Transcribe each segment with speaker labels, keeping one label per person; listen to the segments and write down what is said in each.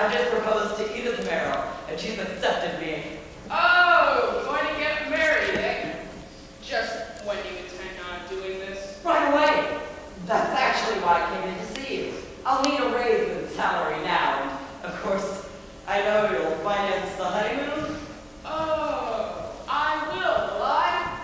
Speaker 1: I just proposed to Edith Merrill, and she's accepted me.
Speaker 2: Oh, going to get married, eh? Just when do you intend on doing this?
Speaker 1: Right away. That's actually why I came in to see you. I'll need a raise in salary now, and of course, I know you'll finance the honeymoon.
Speaker 2: Oh, I will I?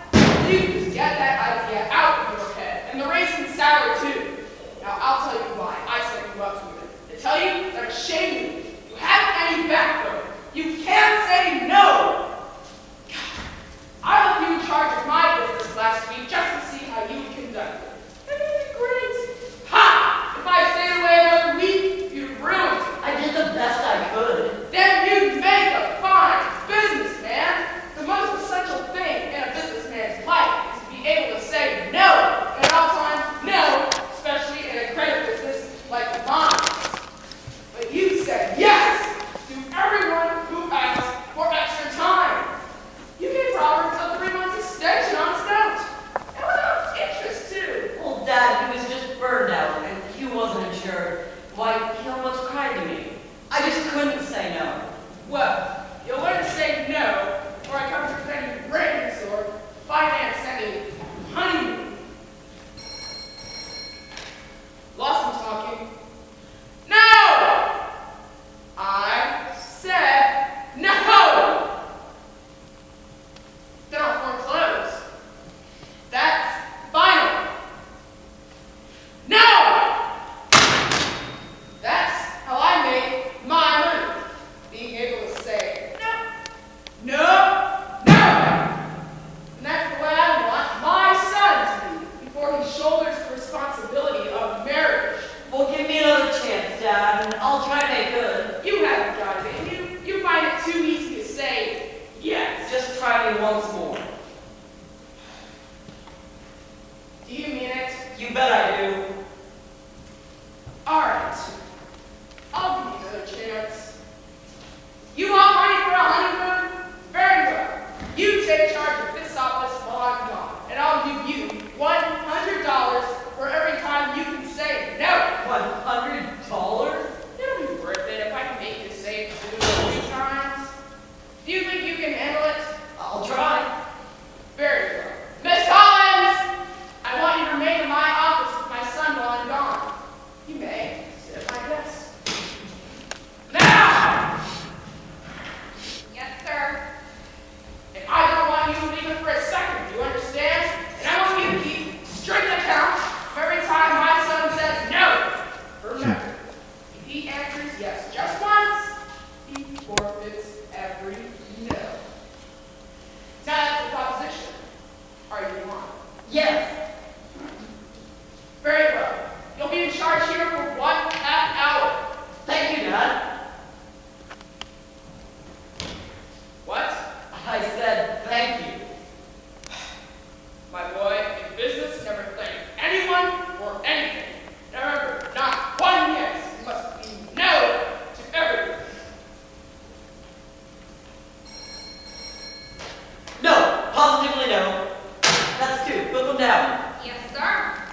Speaker 2: You just get that idea out of your head, and the raise in salary too. Now, I'll tell you why I set you up to it. To tell you that it's shameful. You haven't any backbone. You can't say no. I left you in charge of my business last week just to see how you would conduct it. And it was great. Ha! If I stayed away another week, you'd ruin it.
Speaker 1: I did the best I could.
Speaker 2: Then you'd make a fine businessman. The most essential thing in a businessman's life is to be able to say no. And at all times, no, especially in a credit business like mine. But you said yes to everyone who asked for extra time. You gave Roberts a 3 months extension on his note. And without interest, too.
Speaker 1: Well, Dad, he was just burned out, and he wasn't insured. Why, he almost cried to me. I just couldn't say no.
Speaker 2: Well, you'll learn to say no, or I come to any rings or finance any honeymoon. Lawson talking. No! I said no! Then I'll foreclose. That's final. No! That's how I make my money. Being able to say no, no, no. And that's the way I want my son to be before he shoulders the responsibility of marriage.
Speaker 1: Well, give me another chance, Dad, and I'll try to make good.
Speaker 2: You haven't got it in you. You find it too easy to say yes.
Speaker 1: Just try me once more.
Speaker 2: Do you mean it?
Speaker 1: You bet I do.
Speaker 2: All right. I'll give you another chance. You want money for a honeymoon? Very well. You take charge of this office while I'm gone, and I'll give you $100 for every time you can say no.
Speaker 1: $100?
Speaker 2: It'll be worth it if I can make you say it 2 or 3 times. Do you think you can handle it?
Speaker 1: I'll try.
Speaker 2: Very well. Miss Collins! I want you to remain in my office with my son while I'm gone. You may sit at my desk. Now!
Speaker 3: Yes, sir.
Speaker 2: And I don't want you to leave it for a second, do you understand? And I want you to keep strict account of every time my son says no. Remember, if he answers yes just once, he forfeits every no. Now that's the proposition. Are you on?
Speaker 1: Yes.
Speaker 2: Very well. You'll be in charge here for 1/2 hour.
Speaker 1: Thank you, Dad.
Speaker 2: What?
Speaker 1: I said thank you.
Speaker 2: My boy, in business, never thank anyone or anything. Now remember, not one yes. It must be no to everything.
Speaker 1: No, positively no. That's 2. Put them down.
Speaker 3: Yes, sir.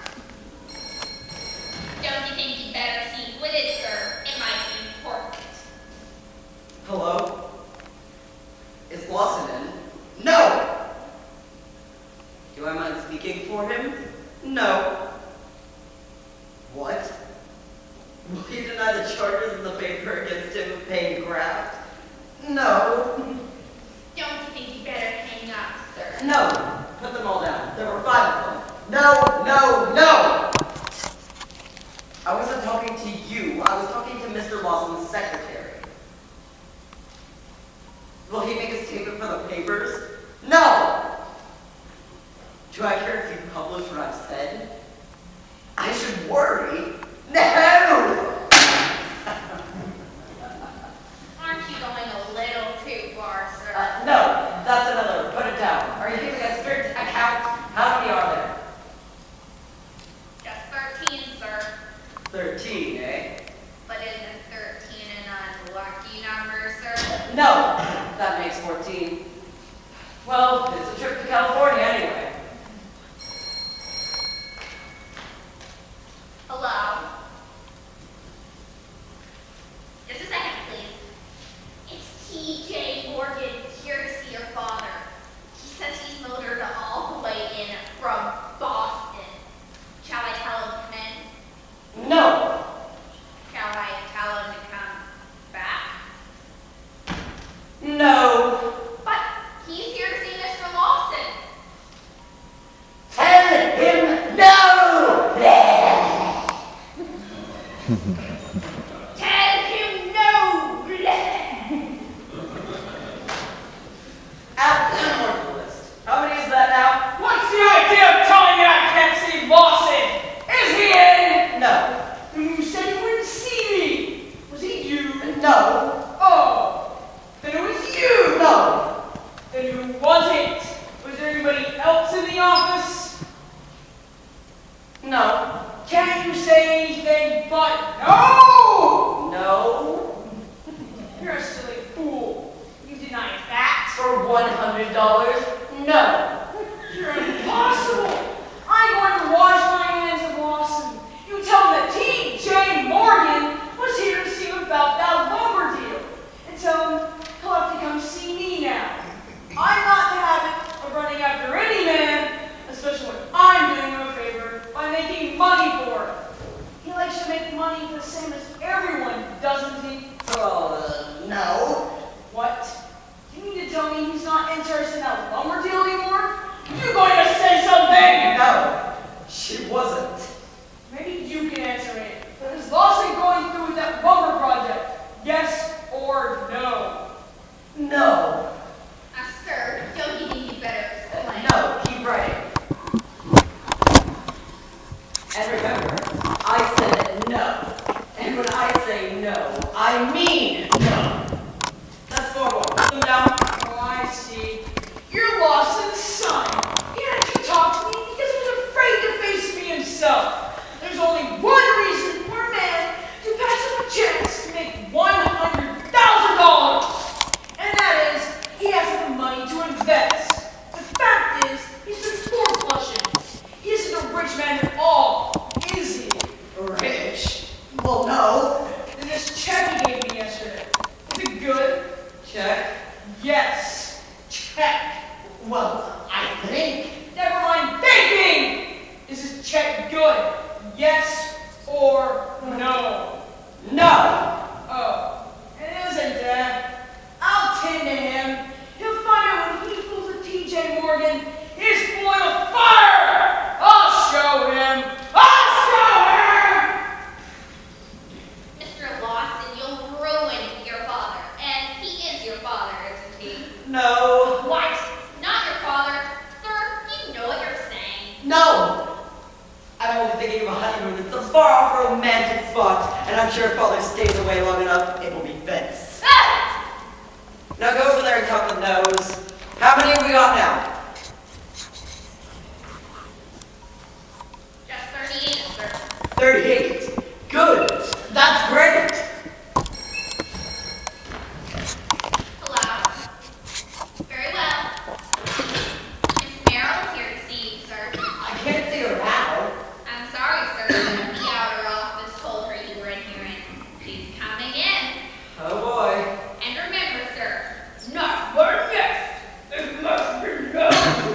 Speaker 3: Don't you think you'd better see what it is, sir? It might be important.
Speaker 1: Hello? Is Lawson in? No! Do I mind speaking for him? No. What? Will he deny the charges in the paper against him of paying graft? No.
Speaker 3: Don't you think you'd better hang up, sir?
Speaker 1: No. Put them all down. There were 5 of them. No, no, no! I wasn't talking to you. I was talking to Mr. Lawson's secretary. Will he make a statement for the papers? No! Do I care if you publish what I've said? I should worry? No!
Speaker 3: Aren't you going a little too far, sir?
Speaker 1: No, that's another. Put it down. Are you keeping a strict account? How many are there?
Speaker 3: Just 13, sir.
Speaker 1: 13, eh?
Speaker 3: But isn't 13 an unlucky number, sir?
Speaker 1: No, that makes 14. Well, it's a trip to California anyway.
Speaker 3: Hello? Just a second, please.
Speaker 2: Tell him no!
Speaker 1: Add 10 more to the list. How many is that now?
Speaker 2: What's the idea of telling me I can't see Lawson? Is he in?
Speaker 1: No.
Speaker 2: You said you wouldn't see me. Was it you?
Speaker 1: No.
Speaker 2: Oh, then it was you.
Speaker 1: No.
Speaker 2: Then who was it? Was there anybody else in the office?
Speaker 1: No.
Speaker 2: Can't you say anything but no?
Speaker 1: No.
Speaker 2: You're a silly fool. You deny that.
Speaker 1: For $100? No.
Speaker 2: You're impossible. I'm going to wash my hands of Lawson. You tell him that T.J. Morgan was here to see him about that lumber deal. And tell him he'll have to come see me now. I'm not in the habit of running after any man, especially when I'm doing him a favor by making money for him. He likes to make money the same as everyone, doesn't he?
Speaker 1: No.
Speaker 2: What? You mean to tell me he's not interested in that lumber deal anymore? You going to say something?
Speaker 1: No. She wasn't.
Speaker 2: Maybe you can answer me. But is Lawson going through with that lumber project? Yes or no?
Speaker 1: No.
Speaker 3: Sir, don't you think you better explain?
Speaker 1: No. Keep writing. And remember, I said no. And when I say no, I mean no. That's formal. Put them down.
Speaker 2: Oh, I see. You're Lawson's son. He had to talk to me because he was afraid to face me himself. There's only one reason for a man to pass up a chance to make $100,000. And that is, he has the money to invest. The fact is, he's been floor flushing. He isn't a rich man at all, is he?
Speaker 1: Rich? Well, no.
Speaker 2: And this check he gave me yesterday, is it good?
Speaker 1: Check.
Speaker 2: Yes. Check.
Speaker 1: Well, I think.
Speaker 2: Never mind thinking! Is this check good? Yes or no?
Speaker 1: No.
Speaker 2: Oh, it isn't, Dad. I'll tend to him. He'll find out when he fools with T.J. Morgan. He's full of fire! I'll show him! I'll show him!
Speaker 3: Mr. Lawson, you'll ruin your father. And he is your father, isn't he?
Speaker 1: No.
Speaker 3: What? Not your father? Sir, you know what you're saying.
Speaker 1: No. I'm only thinking of a honeymoon in some far-off romantic spot, and I'm sure if Father stays away long enough, it will be Venice.
Speaker 3: Ah!
Speaker 1: Now go over there and count the no's. How many have we got now?
Speaker 3: Just 38, sir.
Speaker 1: 38. Good. That's great.
Speaker 3: Hello. Very well. Miss Merrill is here to see you, sir.
Speaker 1: I can't see her now.
Speaker 3: I'm sorry, sir. The outer office told her you were in here and she's coming in.
Speaker 1: Oh boy.
Speaker 3: And remember, sir,
Speaker 2: Not but yes! It must be no!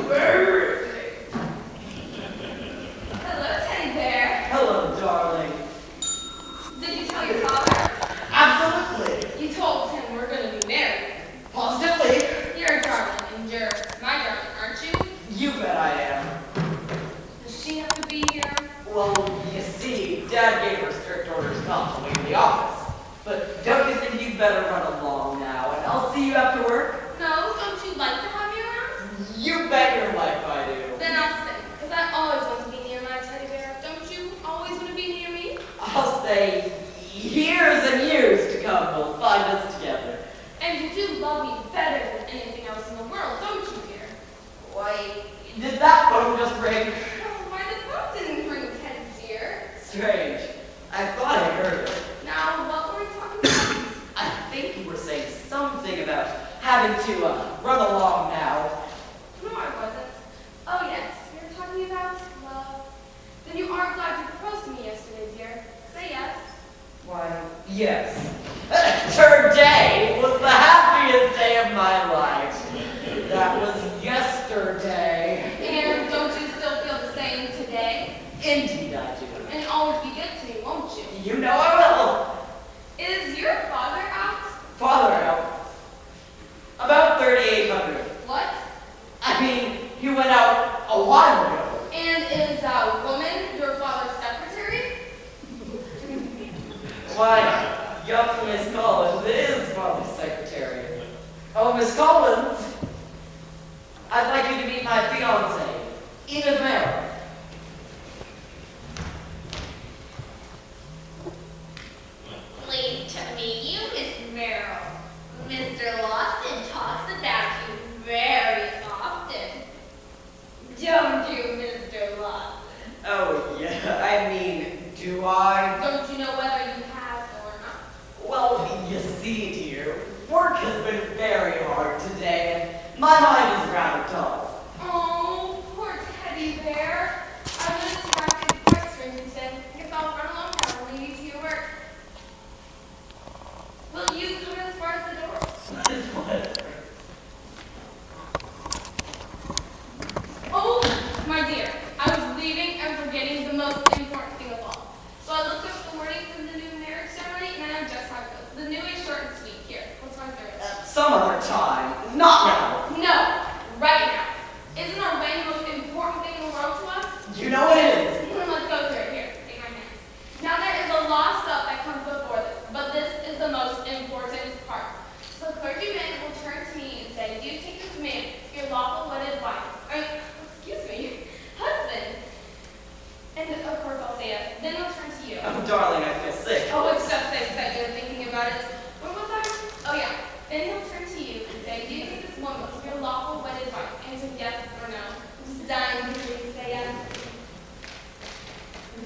Speaker 2: Where is he?
Speaker 3: hello, Teddy Bear.
Speaker 1: Hello, darling.
Speaker 3: Did you tell your father?
Speaker 1: Absolutely.
Speaker 2: You told him we're gonna be married.
Speaker 1: Positively.
Speaker 2: You're a darling, and you're my darling, aren't you?
Speaker 1: You bet I am.
Speaker 2: Does she have to be here?
Speaker 1: Well, you see, Dad gave her strict orders not to leave the office. But don't you think you'd better run along now, and I'll see you after work?
Speaker 3: No, don't you like to have me around?
Speaker 1: You bet your life I do.
Speaker 2: Then I'll stay, because I always want to be near my teddy bear. Don't you always want to be near me?
Speaker 1: I'll say years and years to come will find us together.
Speaker 2: And you do love me better than anything else in the world, don't you, dear?
Speaker 1: Why, did that phone just ring?
Speaker 2: Oh, why the phone didn't ring, Teddy dear?
Speaker 1: Strange. I thought I heard it.
Speaker 2: Now, what were we talking about?
Speaker 1: I think you were saying something about having to run along now.
Speaker 2: No, I wasn't. Oh, yes, you were talking about love. Then you are glad you proposed to me yesterday, dear. Say yes.
Speaker 1: Why, yes. Today was the happiest day of my life. That was yesterday.
Speaker 2: And don't you still feel the same today?
Speaker 1: Indeed I do.
Speaker 2: And always be good to me, won't you?
Speaker 1: You know I will.
Speaker 2: Is your father out?
Speaker 1: Father out. About 3,800.
Speaker 2: What?
Speaker 1: I mean, he went out a while ago.
Speaker 2: And is that woman your father's secretary?
Speaker 1: Why, young Miss Collins is Father's secretary. Oh, Miss Collins, I'd like you to meet my fiancée, Edith Merrill.
Speaker 3: Pleased to meet you, Miss Merrill. Mr. Lawson talks about you very often. Don't you, Mr. Lawson?
Speaker 1: Oh, yeah, I mean, do I?
Speaker 2: Don't you know whether you have or not?
Speaker 1: Well, you see, dear, work has been very hard today, and my mind is rather dull.
Speaker 2: Oh, poor teddy bear. I was distracted quite strangely said, I guess I'll run along now and leave you to your work. Will you come as far as the door?
Speaker 1: What?
Speaker 2: Oh, my dear, I was leaving and forgetting the most important thing of all. So I looked up the wording for the new marriage ceremony, and I just have it. The new is short and sweet. Here, let's run through it.
Speaker 1: Some other time, not now.
Speaker 2: No, right now. Isn't our wedding the most important thing in the world to us?
Speaker 1: You know what it is.
Speaker 2: Let's go through it. Here, take my hand. Now there is a lot of stuff that comes before this, but this is the most important part. So the clergyman will turn to me and say, do you take this man, your lawful wedded wife, excuse me, husband? And of course I'll say yes. Then he'll turn to you.
Speaker 1: Oh, darling, I feel sick.
Speaker 2: Oh, it's just this that you're thinking about it. What was I? Oh yeah. Then he'll turn to you and say, do you think this woman is your lawful wedded wife? Answer yes or no. I'm just dying to hear you say yes.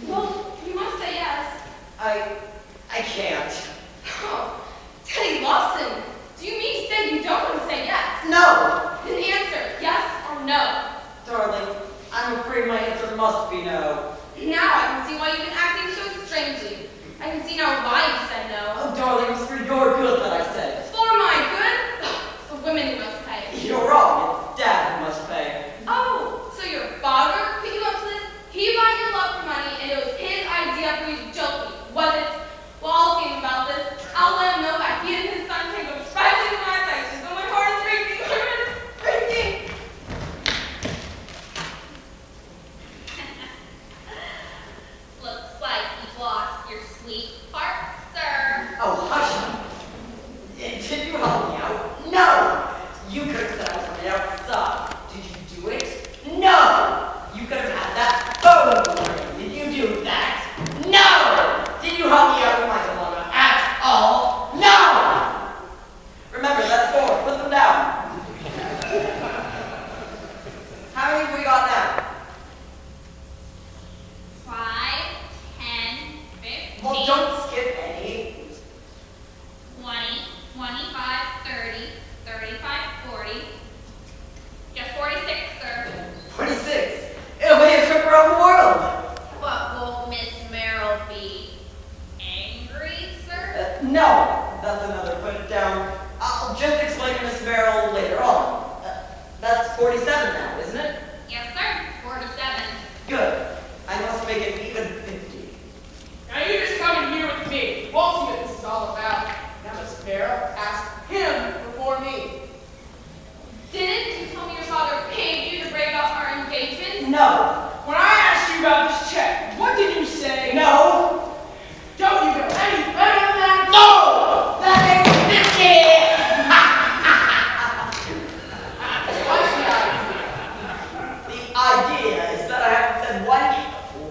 Speaker 2: Well, you must say yes.
Speaker 1: I can't.
Speaker 2: Oh, Teddy Lawson, do you mean to say you don't want to say yes?
Speaker 1: No!
Speaker 2: Then answer yes or no.
Speaker 1: Darling, I'm afraid my answer must be no.
Speaker 2: Now I can see why you've been acting so strangely. I can see now why you said no.
Speaker 1: Oh, darling, it's for your good that I said it.
Speaker 2: For my good? It's the women who must pay.
Speaker 1: You're wrong. It's Dad who must pay.
Speaker 2: Oh, so your father put you up to this? He bought your love for money, and it was his idea for you to joke me, was it? Well, I'll see him about this. I'll let him know that he and his son can go right into my affections, and my heart is breaking. Breaking.
Speaker 3: Looks like you've lost your sweet heart, sir.
Speaker 1: Oh, hush. Did you help me out? No! You could have said I was from the outside. Did you do it? No! You could have had that photo for me. Did you do that? No! Did you help me out with my dilemma at all? No! Remember, that's 4. Put them down. How many have we got now?
Speaker 3: 5, 10, 15,
Speaker 1: Well, don't skip any.
Speaker 3: 20, 25, 30, 35, 40. Just 46, sir.
Speaker 1: 26. It'll be a trip around the world.
Speaker 3: What will Miss Merrill be? Angry, sir?
Speaker 1: No, that's another. Put it down. I'll just explain to Miss Merrill later on. That's 47 now, isn't it?
Speaker 3: Yes, sir. 47.
Speaker 1: Good. I must make it even 50.
Speaker 2: Now you just come in here with me. We'll see what this is all about. Now, Miss Merrill, ask him before me. Didn't you tell me your father paid you to break off our engagement?
Speaker 1: No.
Speaker 2: When I asked you about this check, what did you say?
Speaker 1: No.
Speaker 2: Don't you know any better than that?
Speaker 1: No! That makes it 50! The idea is that I haven't said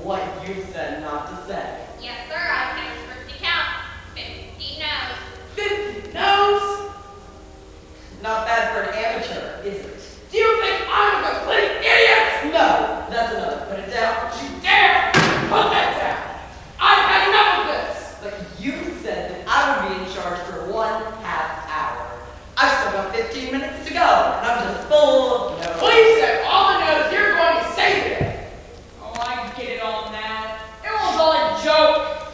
Speaker 1: what you said not to say.
Speaker 3: Yes, sir. I can strictly count. 50 no's.
Speaker 2: 50 no's?
Speaker 1: Not bad for an amateur, is it?
Speaker 2: Do you think I'm a complete idiot?
Speaker 1: No. That's another. Put it down.
Speaker 2: You dare put that down. I've had enough of this.
Speaker 1: But you said that I would be in charge for 1/2 hour. I've still got 15 minutes to go, and I'm just full of no's.
Speaker 2: Please say all the no's you're going to say today. Oh, I get it all now. It was all a joke.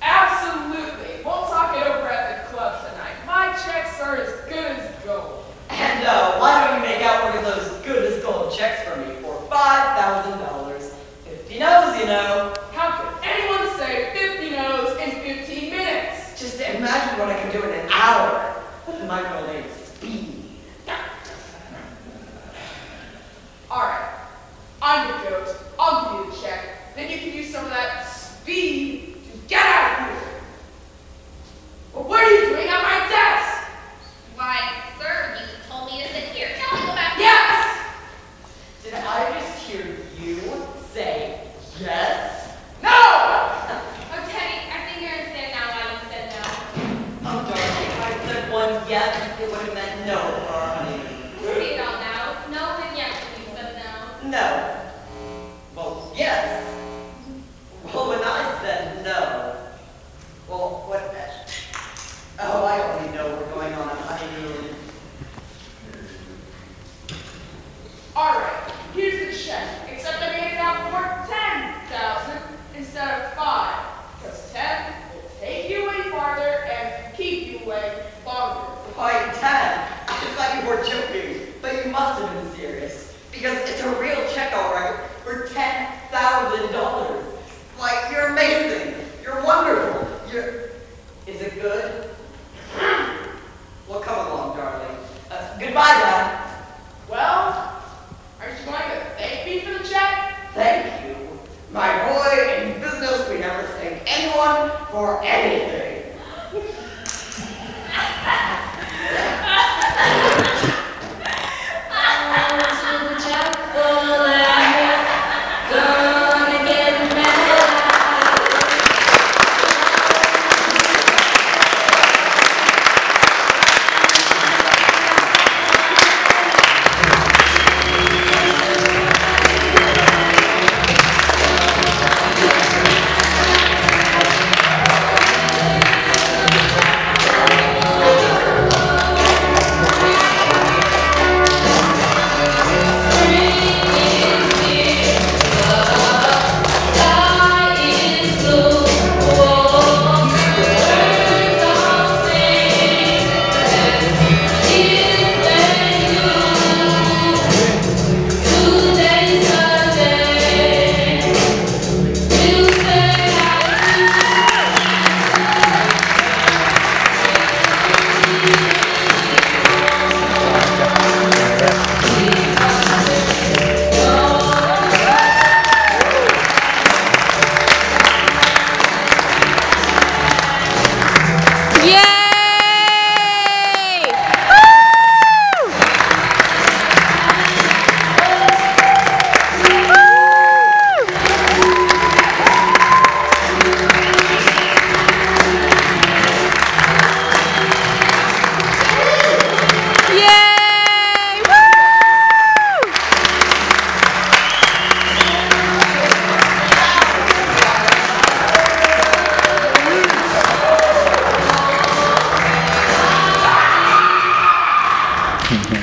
Speaker 2: Absolutely. We'll talk it over at the club tonight. My checks are as good as gold.
Speaker 1: And why don't you make out one of those good as gold checks for me for $5,000? 50 no's, you know.
Speaker 2: How could anyone say 50 no's in 15 minutes?
Speaker 1: Just imagine what I can do in an hour. My real name is Speed.
Speaker 2: All right. I'm the goat. I'll give you the check. Then you can use some of that speed to get out of here.
Speaker 1: yes, it would have meant no for our honeymoon.
Speaker 3: Say it all now. No with yes when you said no.
Speaker 1: No. Well, yes. Well, when I said no, well, what? Oh, I already know we're going on a honeymoon.
Speaker 2: Alright, here's the check. Except I made it out for 10,000 instead of 5. Because 10 will take you way farther and keep you way longer.
Speaker 1: Why, 10? I thought you were joking, but you must have been serious. Because it's a real check, all right, for $10,000. Like, you're amazing. You're wonderful. Is it good? Well, come along, darling. Goodbye, Dad.
Speaker 2: Well, aren't you going to thank me for the check?
Speaker 1: Thank you. My boy, in business, we never thank anyone for anything.
Speaker 4: Mm-hmm.